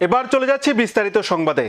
এবার চলে যাচ্ছি বিস্তারিত সংবাদে।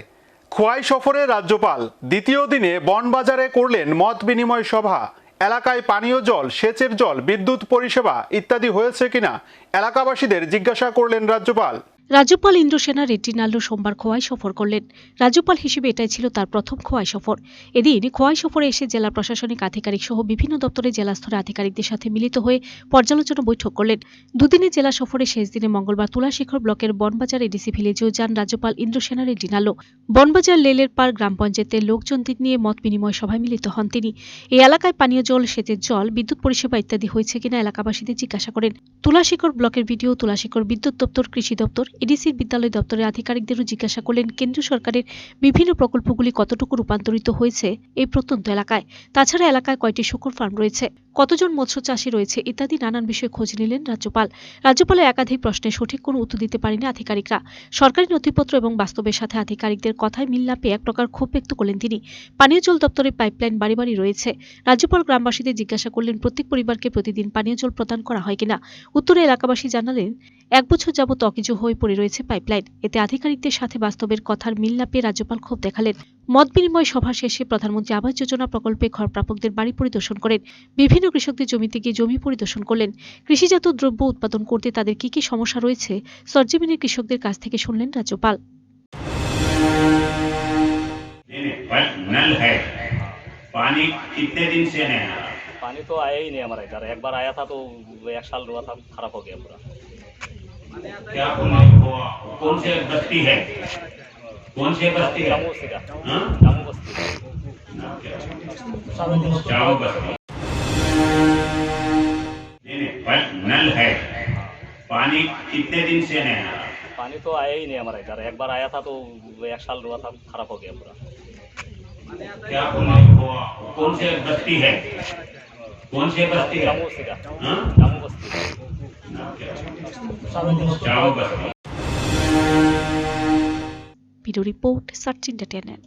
খোয়াই সফরে রাজ্যপাল দ্বিতীয় দিনে বনবাজারে করলেন মত বিনিময় সভা। এলাকায় পানীয় জল, সেচের জল, বিদ্যুৎ পরিষেবা ইত্যাদি হয়েছে কিনা এলাকাবাসীদের জিজ্ঞাসা করলেন রাজ্যপাল। রাজ্যপাল ইন্দ্রসেনা রেড্ডি নাল্লু সোমবার খোয়াই সফর করলেন। রাজ্যপাল হিসেবে এটাই ছিল তার প্রথম খোয়াই সফর। এদিন খোয়াই সফরে এসে জেলা প্রশাসনিক আধিকারিক সহ বিভিন্ন দপ্তরে জেলা স্তরে আধিকারিকদের সাথে মিলিত হয়ে পর্যালোচনা বৈঠক করলেন। দুদিনের জেলা সফরে শেষ দিনে মঙ্গলবার তুলাশিখর ব্লকের বনবাজার এডিসি ভিলেজেও যান রাজ্যপাল ইন্দ্রসেনা রেড্ডি নাল্লু। বনবাজার লেলের পার গ্রাম পঞ্চায়েতের লোকজনদের নিয়ে মত বিনিময় সভায় মিলিত হন তিনি। এই এলাকায় পানীয় জল, সেচের জল, বিদ্যুৎ পরিষেবা ইত্যাদি হয়েছে কিনা এলাকাবাসীদের জিজ্ঞাসা করেন। তুলাশিখর ব্লকের ভিডিও, তুলাশিখর বিদ্যুৎ দপ্তর, কৃষি দপ্তর, এডিসির বিদ্যালয় দপ্তরের আধিকারিকদেরও জিজ্ঞাসা করলেন কেন্দ্রীয় সরকারের বিভিন্ন প্রকল্পগুলি কতটুকু রূপান্তরিত হয়েছে এই প্রত্যন্ত এলাকায়। তাছাড়া এলাকায় কয়টি শূকর ফার্ম রয়েছে, কতজন মৎস্য চাষী রয়েছে ইত্যাদি নানান বিষয়ে খোঁজ নিলেন রাজ্যপাল। রাজ্যপালের একাধিক প্রশ্নে সঠিক কোনো উত্তর দিতে পারেনি আধিকারিকরা। সরকারি নথিপত্র এবং বাস্তবের সাথে আধিকারিকদের কথায় মিল না পেয়ে এক প্রকার ক্ষোভ ব্যক্ত করলেন তিনি। পানীয় জল দপ্তরের পাইপলাইন বাড়ি বাড়ি রয়েছে। রাজ্যপাল গ্রামবাসীদের জিজ্ঞাসা করলেন প্রত্যেক পরিবারকে প্রতিদিন পানীয় জল প্রদান করা হয় কিনা। উত্তরে এলাকাবাসী জানালেন 1 বছর যাবত অকেজো হয়ে পড়ে রয়েছে পাইপলাইন। এতে আধিকারিকদের সাথে বাস্তবের কথার মিল না পেয়ে রাজ্যপাল ক্ষোভ দেখালেন। মত বিনিময় সভা শেষে প্রধানমন্ত্রী আবাস যোজনা প্রকল্পে ঘর প্রাপকদের বাড়ি পরিদর্শন করেন। বিভিন্ন কৃষকদের জমিতে গিয়ে জমি পরিদর্শন করলেন। কৃষিজাত দ্রব্য উৎপাদন করতে তাদের কি কি সমস্যা রয়েছে সরজমিনের কৃষকদের কাছ থেকে শুনলেন রাজ্যপাল। पानी कितने दिन से नहीं आ रहा? पानी तो आया ही नहीं हमारे इधर। एक बार आया था तो 1 साल हुआ था, खराब हो गया पूरा। क्या कौन से बस्ती है? कौन से बस्ती है? जामू बस्ती का। हाँ? जामू बस्ती। जामू बस्ती। नल है, पानी कितने दिन से नहीं आ रहा? पानी तो आया ही नहीं हमारे इधर। एक बार आया था तो 1 साल हुआ था, खराब हो गया पूरा। क्या कौन से बस्ती है? कौन से बस्ती है? जामू बस्ती का। हाँ? जामू बस्ती। जामू बस्ती। Bureau report, search entertainment.